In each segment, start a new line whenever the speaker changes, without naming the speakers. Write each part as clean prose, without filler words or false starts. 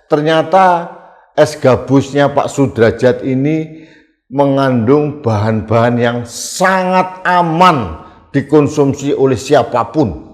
ternyata es gabusnya Pak Sudrajat ini mengandung bahan-bahan yang sangat aman dikonsumsi oleh siapapun.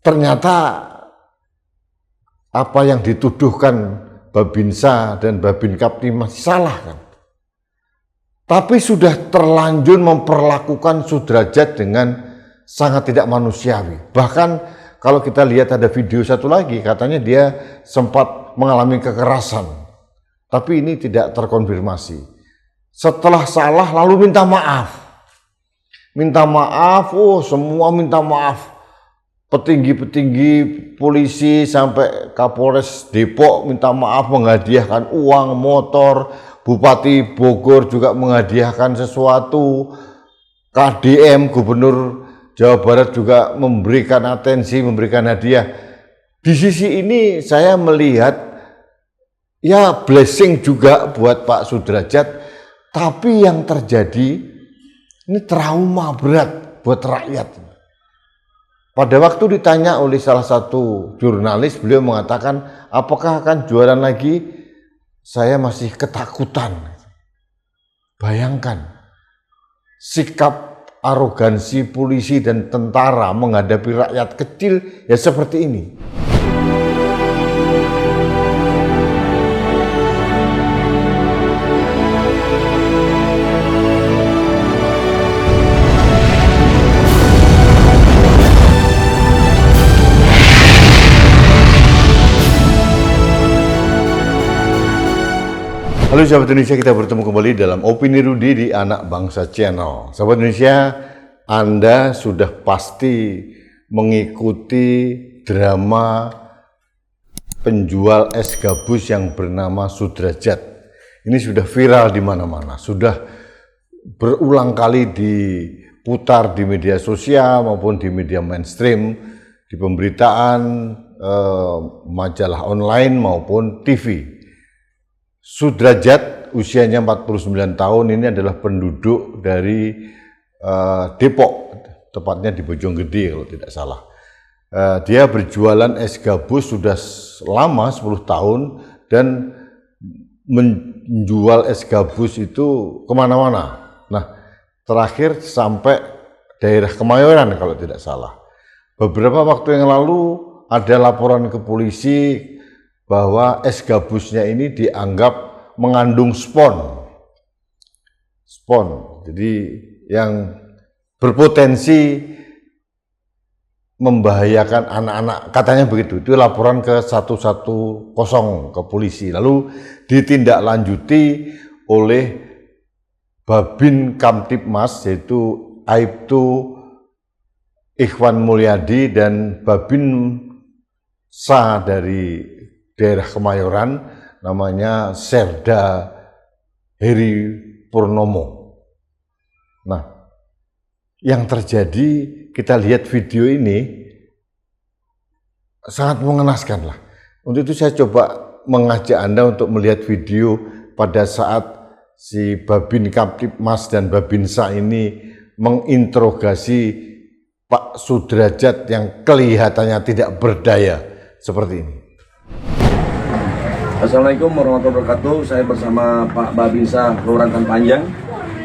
Ternyata apa yang dituduhkan Babinsa dan Babin Kaptipmas salah kan. Tapi sudah terlanjur memperlakukan Sudrajat dengan sangat tidak manusiawi. Bahkan kalau kita lihat ada video satu lagi, katanya dia sempat mengalami kekerasan. Tapi ini tidak terkonfirmasi. Setelah salah lalu minta maaf. Minta maaf, semua minta maaf. Petinggi-petinggi polisi sampai Kapolres Depok minta maaf, menghadiahkan uang, motor. Bupati Bogor juga menghadiahkan sesuatu. KDM, Gubernur Jawa Barat juga memberikan atensi, memberikan hadiah. Di sisi ini saya melihat ya blessing juga buat Pak Sudrajat, tapi yang terjadi ini trauma berat buat rakyat. Pada waktu ditanya oleh salah satu jurnalis, beliau mengatakan, apakah akan jualan lagi? Saya masih ketakutan. Bayangkan, sikap arogansi polisi dan tentara menghadapi rakyat kecil ya seperti ini. Halo sahabat Indonesia, kita bertemu kembali dalam Opini Rudy di Anak Bangsa Channel. Sahabat Indonesia, Anda sudah pasti mengikuti drama penjual es gabus yang bernama Sudrajat. Ini sudah viral di mana-mana, sudah berulang kali diputar di media sosial maupun di media mainstream, di pemberitaan, majalah online maupun TV. Sudrajat usianya 49 tahun, ini adalah penduduk dari Depok, tepatnya di Bojonggede kalau tidak salah. Dia berjualan es gabus sudah lama, 10 tahun, dan menjual es gabus itu kemana-mana. Nah, terakhir sampai daerah Kemayoran kalau tidak salah. Beberapa waktu yang lalu ada laporan ke polisi bahwa es gabusnya ini dianggap mengandung spon, jadi yang berpotensi membahayakan anak-anak, katanya begitu. Itu laporan ke 110 ke polisi, lalu ditindaklanjuti oleh Babin Kamtipmas, yaitu Aibtu Ikhwan Mulyadi dan Babinsa dari daerah Kemayoran, namanya Serda Heri Purnomo. Nah, yang terjadi, kita lihat video ini sangat mengenaskan lah. Untuk itu saya coba mengajak Anda untuk melihat video pada saat si Babin Kamtipmas dan Babinsa ini menginterogasi Pak Sudrajat yang kelihatannya tidak berdaya seperti ini.
Assalamualaikum warahmatullahi wabarakatuh. Saya bersama Pak Babinsa Kelurahan Panjang.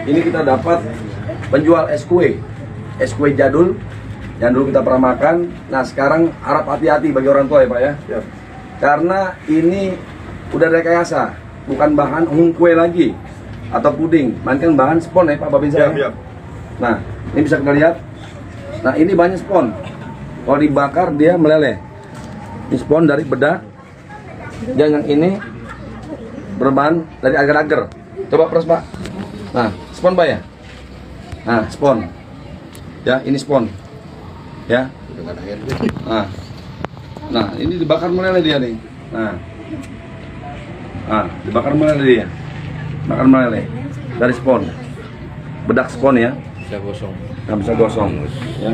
Ini kita dapat penjual es kue jadul yang dulu kita pernah makan. Nah, sekarang harap hati-hati bagi orang tua ya Pak ya. Yep. Karena ini udah rekayasa, bukan bahan kue lagi atau puding, melainkan bahan spon ya Pak Babinsa. Yep. Nah, ini bisa kita lihat. Nah, ini banyak spon. Kalau dibakar dia meleleh. Ini spon dari bedak. Dan yang ini berbahan dari agar-agar. Coba press Pak. Nah, spon Pak ya. Nah, spon. Ya, ini spon. Ya. Nah, ini dibakar meleleh dia nih. Nah, dibakar meleleh dia. Bakar meleleh dari spon. Bedak spon ya.
Bisa gosong.
Nah, bisa gosong. Ya.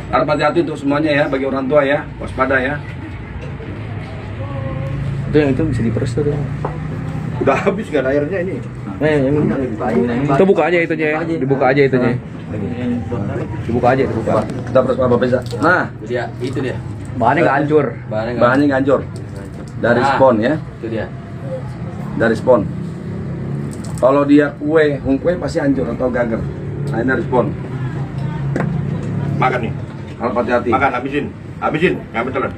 Harap hati-hati untuk semuanya ya, bagi orang tua ya. Waspada ya.
Itu yang itu bisa diperes tuh.
Udah habis kan airnya ini.
Itu buka aja itunya ya. Dibuka aja itunya. Dibuka aja, dibuka.
Kita peres apa bisa. Nah,
dia itu dia. Bahannya nggak hancur.
Bahannya nggak hancur. dari spon ya.
Itu dia.
Dari spon. Kalau dia kue, kue pasti hancur atau gager. Nah ini dari spon.
Makan nih.
Harus hati-hati.
Makan, habisin, ngambil telan.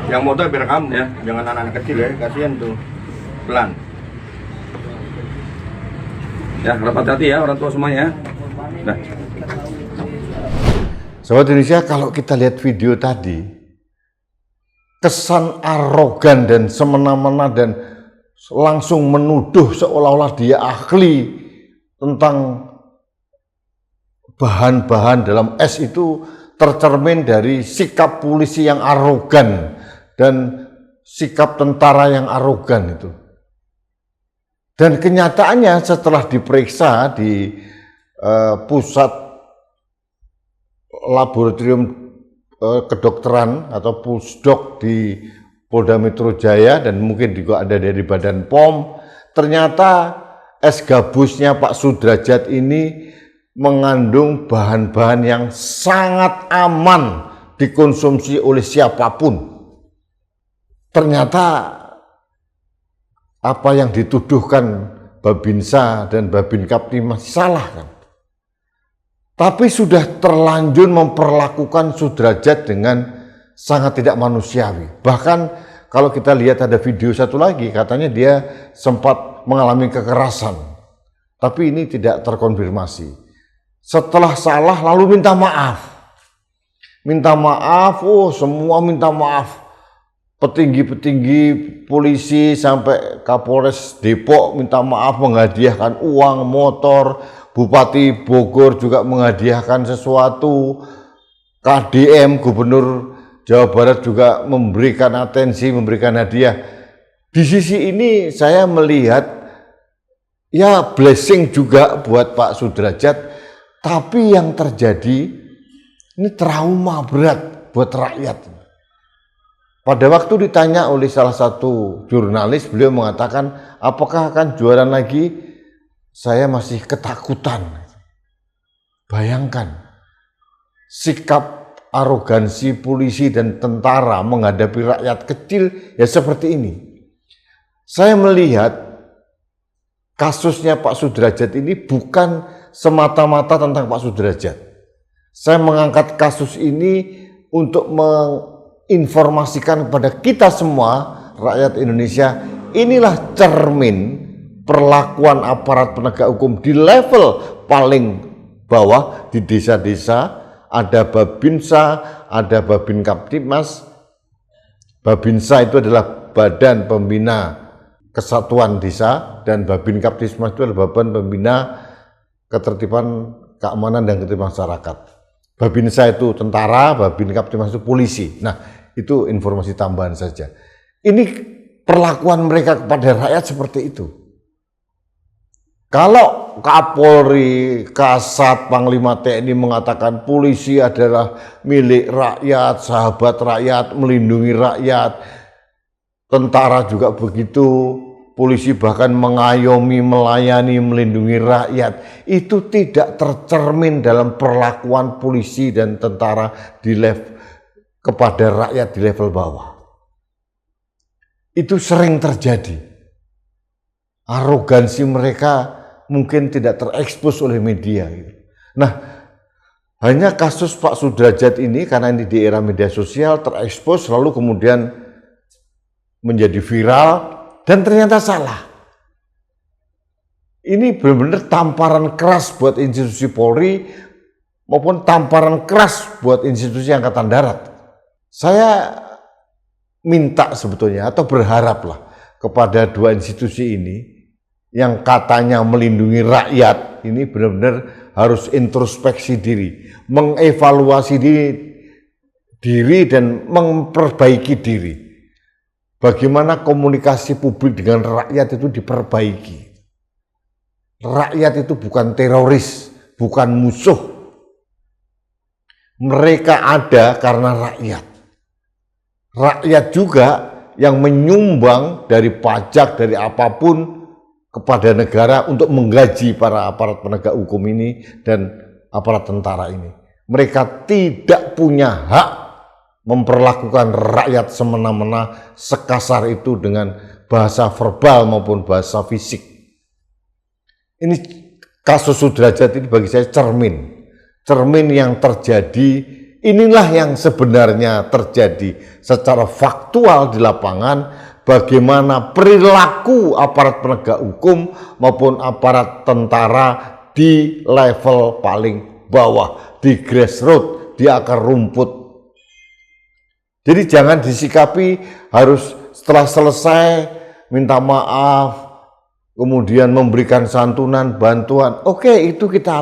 Yang motor biar kamu
Ya.
jangan anak-anak kecil ya, kasihan tuh. Pelan.
Ya, harap hati-hati ya orang tua semuanya. Nah,
Sobat Indonesia, kalau kita lihat video tadi, kesan arogan dan semena-mena dan langsung menuduh seolah-olah dia ahli tentang bahan-bahan dalam es itu tercermin dari sikap polisi yang arogan dan sikap tentara yang arogan itu. Dan kenyataannya setelah diperiksa di pusat laboratorium kedokteran atau pusdok di Polda Metro Jaya dan mungkin juga ada dari Badan POM, ternyata es gabusnya Pak Sudrajat ini mengandung bahan-bahan yang sangat aman dikonsumsi oleh siapapun. Ternyata apa yang dituduhkan Babinsa dan Babin Kaptimas salah kan? Tapi sudah terlanjur memperlakukan Sudrajat dengan sangat tidak manusiawi. Bahkan kalau kita lihat ada video satu lagi, katanya dia sempat mengalami kekerasan. Tapi ini tidak terkonfirmasi. Setelah salah lalu minta maaf. Minta maaf, semua minta maaf. Petinggi-petinggi polisi sampai Kapolres Depok minta maaf, menghadiahkan uang, motor. Bupati Bogor juga menghadiahkan sesuatu, KDM Gubernur Jawa Barat juga memberikan atensi, memberikan hadiah. Di sisi ini saya melihat ya blessing juga buat Pak Sudrajat, tapi yang terjadi ini trauma berat buat rakyat. Pada waktu ditanya oleh salah satu jurnalis, beliau mengatakan, apakah akan jualan lagi? Saya masih ketakutan. Bayangkan sikap arogansi polisi dan tentara menghadapi rakyat kecil ya seperti ini. Saya melihat kasusnya Pak Sudrajat ini bukan semata-mata tentang Pak Sudrajat. Saya mengangkat kasus ini untuk menginformasikan kepada kita semua rakyat Indonesia, inilah cermin perlakuan aparat penegak hukum di level paling bawah di desa-desa. Ada Babinsa, ada Babin Kaptimas. Babinsa itu adalah Badan Pembina Kesatuan Desa dan Babin Kaptimas itu adalah Badan Pembina Ketertiban Keamanan dan Ketertiban Masyarakat. Babinsa itu tentara, Babin Kaptimas itu polisi. Nah, itu informasi tambahan saja. Ini perlakuan mereka kepada rakyat seperti itu. Kalau Kapolri, Kasat, Panglima TNI mengatakan polisi adalah milik rakyat, sahabat rakyat, melindungi rakyat, tentara juga begitu, polisi bahkan mengayomi, melayani, melindungi rakyat, itu tidak tercermin dalam perlakuan polisi dan tentara di level kepada rakyat di level bawah. Itu sering terjadi. Arogansi mereka mungkin tidak terekspos oleh media. Nah, hanya kasus Pak Sudrajat ini karena ini di era media sosial terekspos lalu kemudian menjadi viral dan ternyata salah. Ini benar-benar tamparan keras buat institusi Polri maupun tamparan keras buat institusi Angkatan Darat. Saya minta sebetulnya atau berharaplah kepada dua institusi ini yang katanya melindungi rakyat ini benar-benar harus introspeksi diri, mengevaluasi diri dan memperbaiki diri. Bagaimana komunikasi publik dengan rakyat itu diperbaiki. Rakyat itu bukan teroris, bukan musuh. Mereka ada karena rakyat. Rakyat juga yang menyumbang dari pajak, dari apapun kepada negara untuk menggaji para aparat penegak hukum ini dan aparat tentara ini. Mereka tidak punya hak memperlakukan rakyat semena-mena, sekasar itu dengan bahasa verbal maupun bahasa fisik. Ini kasus Sudrajat ini bagi saya cermin yang terjadi. Inilah yang sebenarnya terjadi secara faktual di lapangan, bagaimana perilaku aparat penegak hukum maupun aparat tentara di level paling bawah, di grassroots, di akar rumput. Jadi jangan disikapi harus setelah selesai minta maaf, kemudian memberikan santunan, bantuan. Oke, itu kita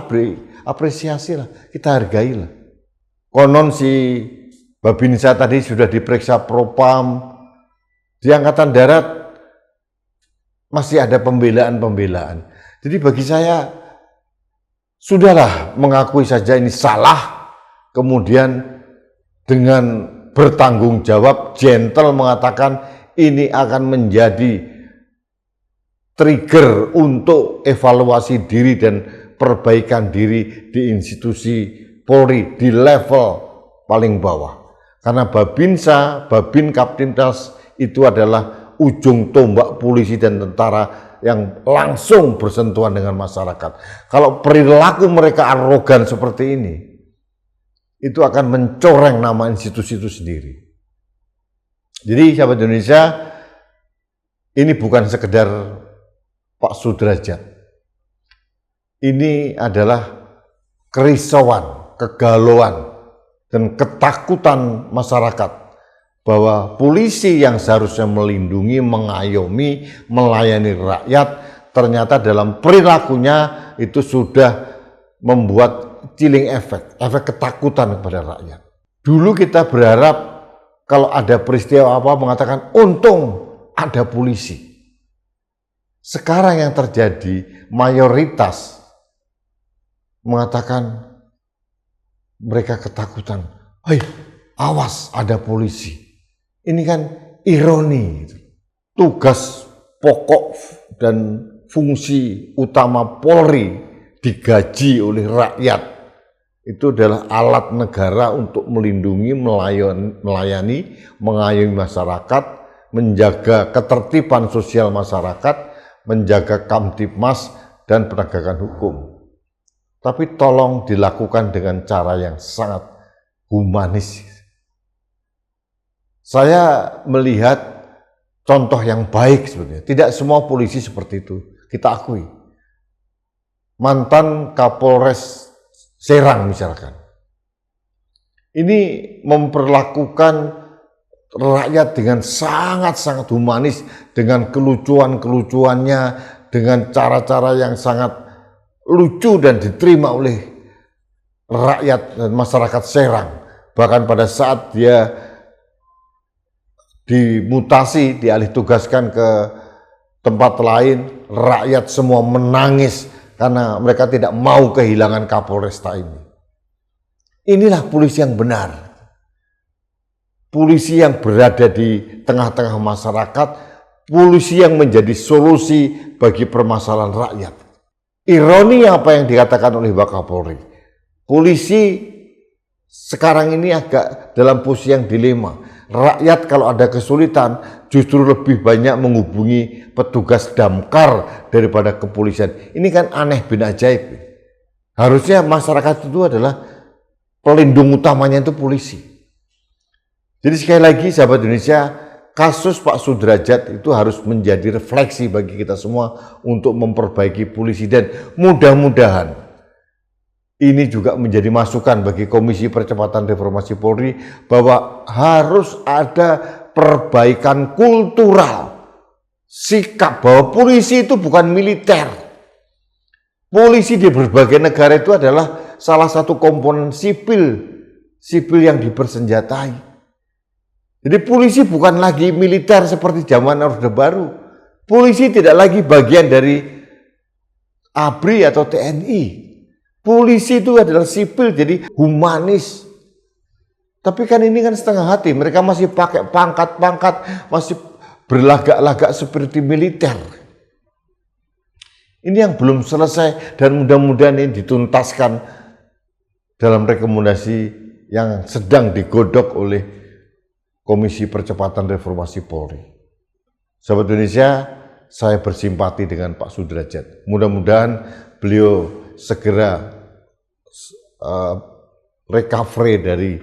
apresiasi lah, kita hargai lah. Konon si Babinsa tadi sudah diperiksa Propam, di Angkatan Darat masih ada pembelaan. Jadi bagi saya, sudahlah mengakui saja ini salah, kemudian dengan bertanggung jawab, gentle mengatakan ini akan menjadi trigger untuk evaluasi diri dan perbaikan diri di institusi Polri di level paling bawah. Karena Babinsa, Babin Kaptimnas itu adalah ujung tombak polisi dan tentara yang langsung bersentuhan dengan masyarakat. Kalau perilaku mereka arogan seperti ini, itu akan mencoreng nama institusi itu sendiri. Jadi sahabat Indonesia, ini bukan sekedar Pak Sudrajat. Ini adalah kerisauan, kegalauan, dan ketakutan masyarakat bahwa polisi yang seharusnya melindungi, mengayomi, melayani rakyat, ternyata dalam perilakunya itu sudah membuat chilling efek ketakutan kepada rakyat. Dulu kita berharap kalau ada peristiwa apa mengatakan untung ada polisi. Sekarang yang terjadi mayoritas mengatakan mereka ketakutan. Hei, awas ada polisi. Ini kan ironi. Tugas pokok dan fungsi utama Polri digaji oleh rakyat. Itu adalah alat negara untuk melindungi, melayani, mengayomi masyarakat, menjaga ketertiban sosial masyarakat, menjaga Kamtibmas dan penegakan hukum. Tapi tolong dilakukan dengan cara yang sangat humanis. Saya melihat contoh yang baik sebenarnya. Tidak semua polisi seperti itu, kita akui. Mantan Kapolres Serang misalkan, ini memperlakukan rakyat dengan sangat-sangat humanis, dengan kelucuan-kelucuannya, dengan cara-cara yang sangat lucu dan diterima oleh rakyat dan masyarakat Serang. Bahkan pada saat dia dimutasi, dialih tugaskan ke tempat lain, rakyat semua menangis karena mereka tidak mau kehilangan Kapolresta ini. Inilah polisi yang benar. Polisi yang berada di tengah-tengah masyarakat, polisi yang menjadi solusi bagi permasalahan rakyat. Ironi apa yang dikatakan oleh Wakapolri. Polisi sekarang ini agak dalam posisi yang dilema. Rakyat kalau ada kesulitan justru lebih banyak menghubungi petugas damkar daripada kepolisian. Ini kan aneh bin ajaib. Harusnya masyarakat itu adalah pelindung utamanya itu polisi. Jadi sekali lagi sahabat Indonesia, kasus Pak Sudrajat itu harus menjadi refleksi bagi kita semua untuk memperbaiki polisi, dan mudah-mudahan ini juga menjadi masukan bagi Komisi Percepatan Reformasi Polri bahwa harus ada perbaikan kultural, sikap bahwa polisi itu bukan militer. Polisi di berbagai negara itu adalah salah satu komponen sipil yang dipersenjatai. Jadi polisi bukan lagi militer seperti zaman Orde Baru. Polisi tidak lagi bagian dari ABRI atau TNI. Polisi itu adalah sipil, jadi humanis. Tapi kan ini kan setengah hati. Mereka masih pakai pangkat-pangkat, masih berlagak-lagak seperti militer. Ini yang belum selesai dan mudah-mudahan ini dituntaskan dalam rekomendasi yang sedang digodok oleh Komisi Percepatan Reformasi Polri. Sahabat Indonesia, saya bersimpati dengan Pak Sudrajat. Mudah-mudahan beliau segera recovery dari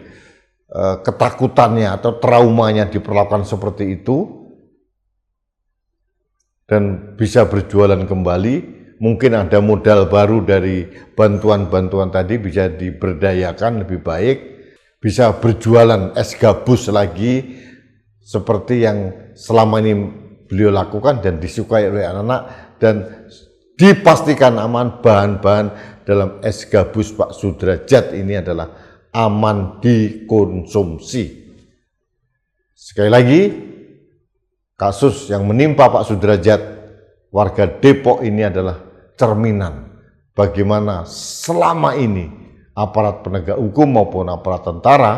ketakutannya atau traumanya diperlakukan seperti itu dan bisa berjualan kembali. Mungkin ada modal baru dari bantuan-bantuan tadi, bisa diberdayakan lebih baik, bisa berjualan es gabus lagi seperti yang selama ini beliau lakukan dan disukai oleh anak-anak, dan dipastikan aman. Bahan-bahan dalam es gabus Pak Sudrajat ini adalah aman dikonsumsi. Sekali lagi, kasus yang menimpa Pak Sudrajat warga Depok ini adalah cerminan bagaimana selama ini aparat penegak hukum maupun aparat tentara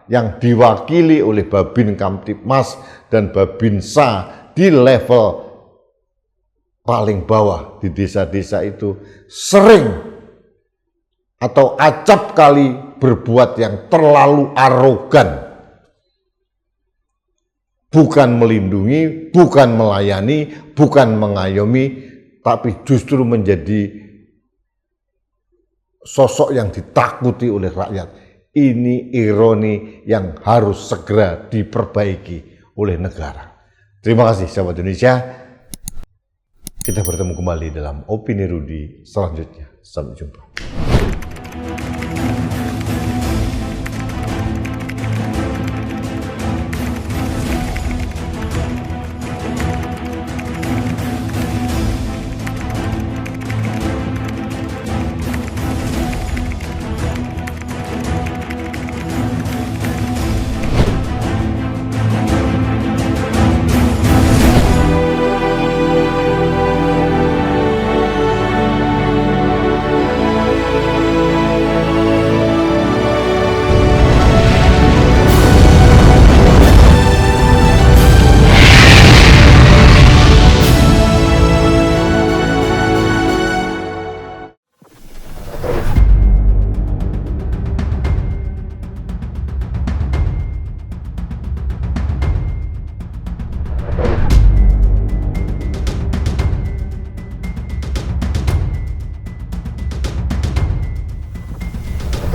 yang diwakili oleh Babin Kamtibmas dan Babinsa di level paling bawah di desa-desa itu sering atau acap kali berbuat yang terlalu arogan, bukan melindungi, bukan melayani, bukan mengayomi, tapi justru menjadi sosok yang ditakuti oleh rakyat. Ini ironi yang harus segera diperbaiki oleh negara. Terima kasih sahabat Indonesia. Kita bertemu kembali dalam Opini Rudi selanjutnya. Sampai jumpa.